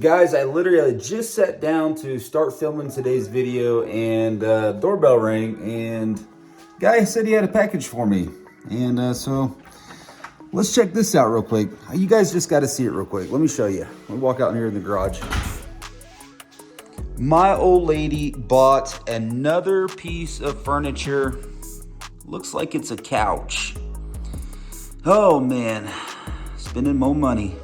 Guys, I literally just sat down to start filming today's video and doorbell rang and guy said he had a package for me. And so let's check this out real quick. You guys just got to see it real quick. Let me show you. Let me walk out in here in the garage. My old lady bought another piece of furniture. Looks like it's a couch. Oh man, spending more money.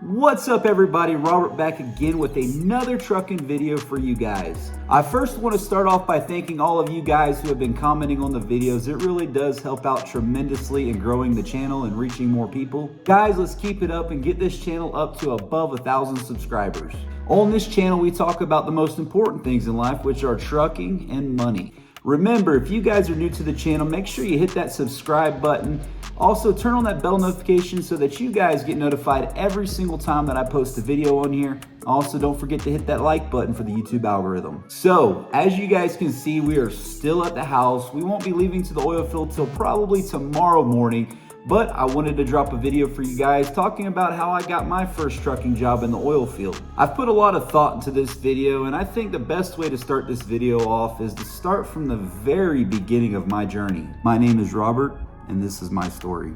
What's up everybody, Robert back again with another trucking video for you guys. I first want to start off by thanking all of you guys who have been commenting on the videos. It really does help out tremendously in growing the channel and reaching more people. Guys, let's keep it up and get this channel up to above 1,000 subscribers. On this channel, we talk about the most important things in life, which are trucking and money. Remember, if you guys are new to the channel, make sure you hit that subscribe button. Also, turn on that bell notification so that you guys get notified every single time that I post a video on here. Also, don't forget to hit that like button for the YouTube algorithm. So, as you guys can see, we are still at the house. We won't be leaving to the oil field till probably tomorrow morning, but I wanted to drop a video for you guys talking about how I got my first trucking job in the oil field. I've put a lot of thought into this video, and I think the best way to start this video off is to start from the very beginning of my journey. My name is Robert, and this is my story.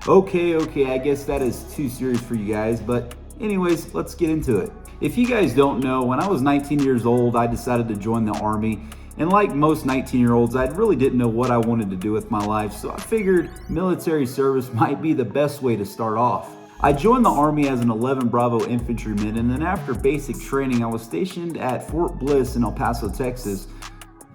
Okay, I guess that is too serious for you guys, but anyways, let's get into it. If you guys don't know, when I was 19 years old, I decided to join the Army. And like most 19-year-olds, I really didn't know what I wanted to do with my life, so I figured military service might be the best way to start off. I joined the Army as an 11 Bravo infantryman, and then after basic training, I was stationed at Fort Bliss in El Paso, Texas,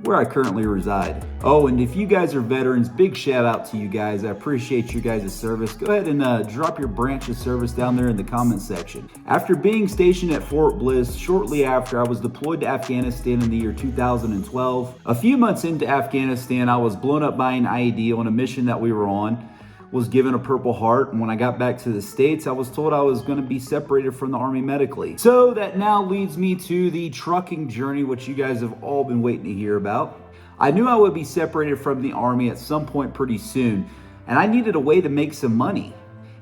where I currently reside. Oh, and if you guys are veterans, big shout out to you guys. I appreciate your guys' service. Go ahead and drop your branch of service down there in the comment section. After being stationed at Fort Bliss, shortly after, I was deployed to Afghanistan in the year 2012. A few months into Afghanistan, I was blown up by an IED on a mission that we were on. Was given a Purple Heart, and when I got back to the States, I was told I was going to be separated from the Army medically. So that now leads me to the trucking journey, which you guys have all been waiting to hear about. I knew I would be separated from the Army at some point pretty soon, and I needed a way to make some money.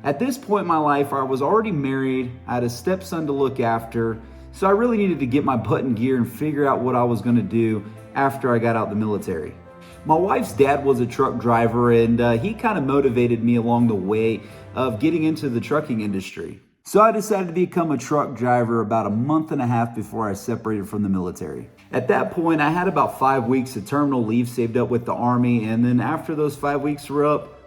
At this point in my life, I was already married, I had a stepson to look after, so I really needed to get my butt in gear and figure out what I was going to do after I got out the military. My wife's dad was a truck driver, and he kind of motivated me along the way of getting into the trucking industry. So I decided to become a truck driver about a month and a half before I separated from the military. At that point, I had about 5 weeks of terminal leave saved up with the Army, and then after those 5 weeks were up,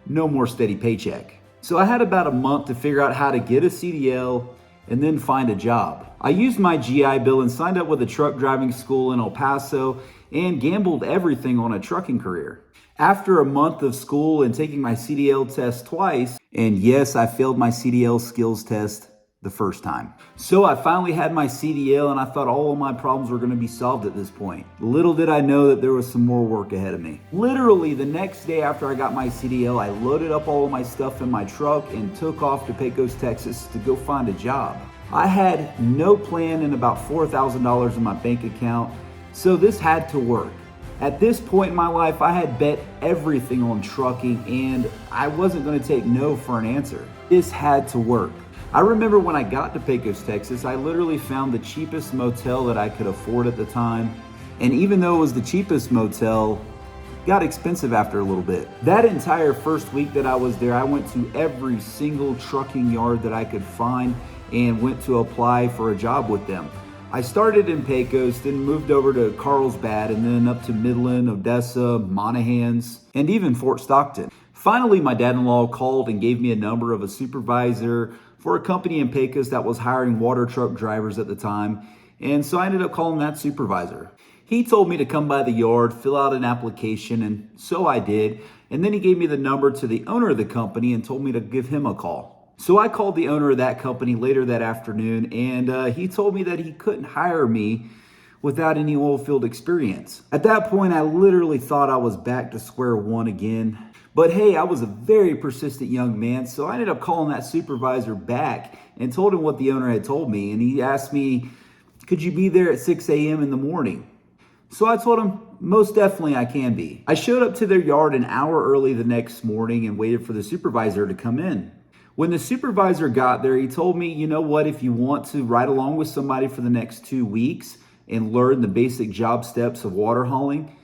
no more steady paycheck. So I had about a month to figure out how to get a CDL and then find a job. I used my GI Bill and signed up with a truck driving school in El Paso and gambled everything on a trucking career. After a month of school and taking my CDL test twice, and yes, I failed my CDL skills test the first time. So I finally had my CDL and I thought all of my problems were gonna be solved at this point. Little did I know that there was some more work ahead of me. Literally the next day after I got my CDL, I loaded up all of my stuff in my truck and took off to Pecos, Texas to go find a job. I had no plan and about $4,000 in my bank account, so this had to work. At this point in my life, I had bet everything on trucking and I wasn't gonna take no for an answer. This had to work. I remember when I got to Pecos, Texas, I literally found the cheapest motel that I could afford at the time. And even though it was the cheapest motel, it got expensive after a little bit. That entire first week that I was there, I went to every single trucking yard that I could find and went to apply for a job with them. I started in Pecos, then moved over to Carlsbad, and then up to Midland, Odessa, Monahans, and even Fort Stockton. Finally, my dad-in-law called and gave me a number of a supervisor for a company in Pecos that was hiring water truck drivers at the time, and so I ended up calling that supervisor. He told me to come by the yard, fill out an application, and so I did, and then he gave me the number to the owner of the company and told me to give him a call. So I called the owner of that company later that afternoon, and he told me that he couldn't hire me without any oil field experience. At that point, I literally thought I was back to square one again. But hey, I was a very persistent young man, so I ended up calling that supervisor back and told him what the owner had told me. And he asked me, could you be there at 6 a.m. in the morning? So I told him, most definitely I can be. I showed up to their yard an hour early the next morning and waited for the supervisor to come in. When the supervisor got there, he told me, you know what, if you want to ride along with somebody for the next 2 weeks and learn the basic job steps of water hauling,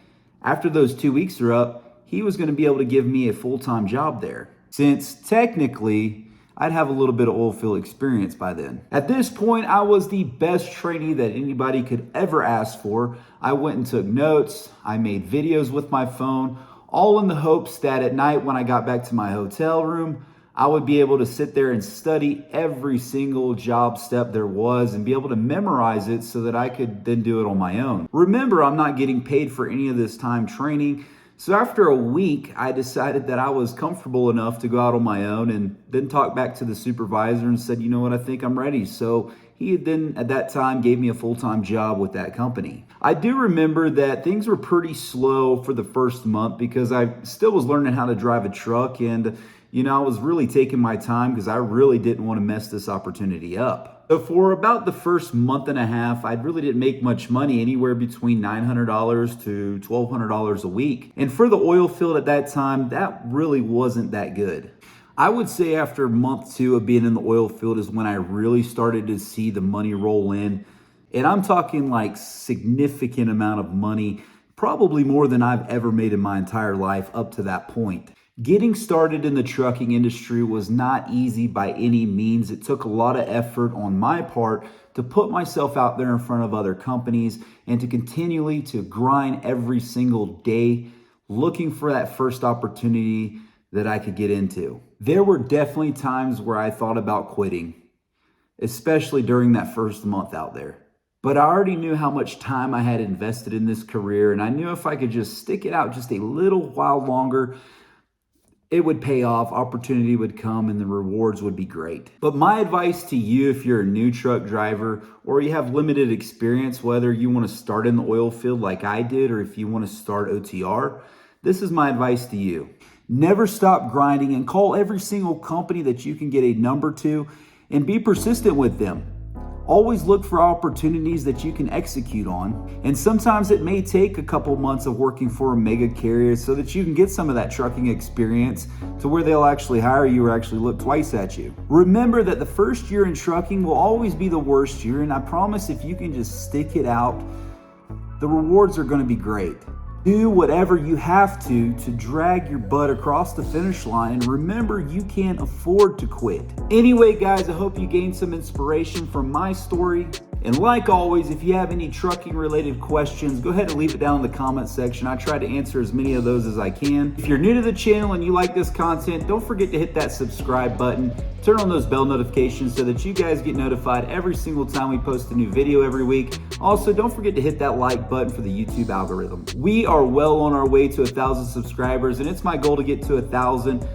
after those 2 weeks are up, he was going to be able to give me a full-time job there. Since technically, I'd have a little bit of oil field experience by then. At this point, I was the best trainee that anybody could ever ask for. I went and took notes. I made videos with my phone, all in the hopes that at night when I got back to my hotel room, I would be able to sit there and study every single job step there was and be able to memorize it so that I could then do it on my own. Remember, I'm not getting paid for any of this time training. So after a week, I decided that I was comfortable enough to go out on my own and then talk back to the supervisor and said, you know what, I think I'm ready. So he then at that time gave me a full-time job with that company. I do remember that things were pretty slow for the first month because I still was learning how to drive a truck, and I was really taking my time because I really didn't want to mess this opportunity up. So for about the first month and a half, I really didn't make much money, anywhere between $900 to $1,200 a week. And for the oil field at that time, that really wasn't that good. I would say after month 2 of being in the oil field is when I really started to see the money roll in. And I'm talking like significant amount of money, probably more than I've ever made in my entire life up to that point. Getting started in the trucking industry was not easy by any means. It took a lot of effort on my part to put myself out there in front of other companies and to continually to grind every single day, looking for that first opportunity that I could get into. There were definitely times where I thought about quitting, especially during that first month out there. But I already knew how much time I had invested in this career, and I knew if I could just stick it out just a little while longer, it would pay off, opportunity would come, and the rewards would be great. But my advice to you, if you're a new truck driver or you have limited experience, whether you want to start in the oil field like I did or if you want to start OTR, this is my advice to you. Never stop grinding and call every single company that you can get a number to and be persistent with them. Always look for opportunities that you can execute on. And sometimes it may take a couple months of working for a mega carrier so that you can get some of that trucking experience to where they'll actually hire you or actually look twice at you. Remember that the first year in trucking will always be the worst year, and I promise if you can just stick it out, the rewards are going to be great. Do whatever you have to drag your butt across the finish line, and remember, you can't afford to quit. Anyway, guys, I hope you gained some inspiration from my story. And like always, if you have any trucking related questions, go ahead and leave it down in the comment section. I try to answer as many of those as I can. If you're new to the channel and you like this content, don't forget to hit that subscribe button. Turn on those bell notifications so that you guys get notified every single time we post a new video every week. Also, don't forget to hit that like button for the YouTube algorithm. We are well on our way to 1,000 subscribers, and it's my goal to get to 1,000,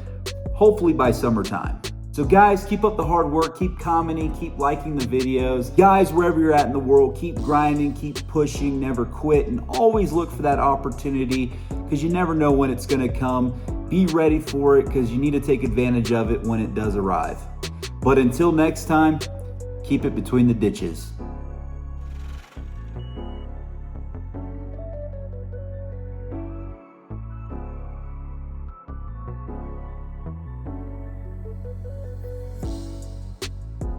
hopefully by summertime. So guys, keep up the hard work, keep commenting, keep liking the videos. Guys, wherever you're at in the world, keep grinding, keep pushing, never quit, and always look for that opportunity because you never know when it's gonna come. Be ready for it because you need to take advantage of it when it does arrive. But until next time, keep it between the ditches.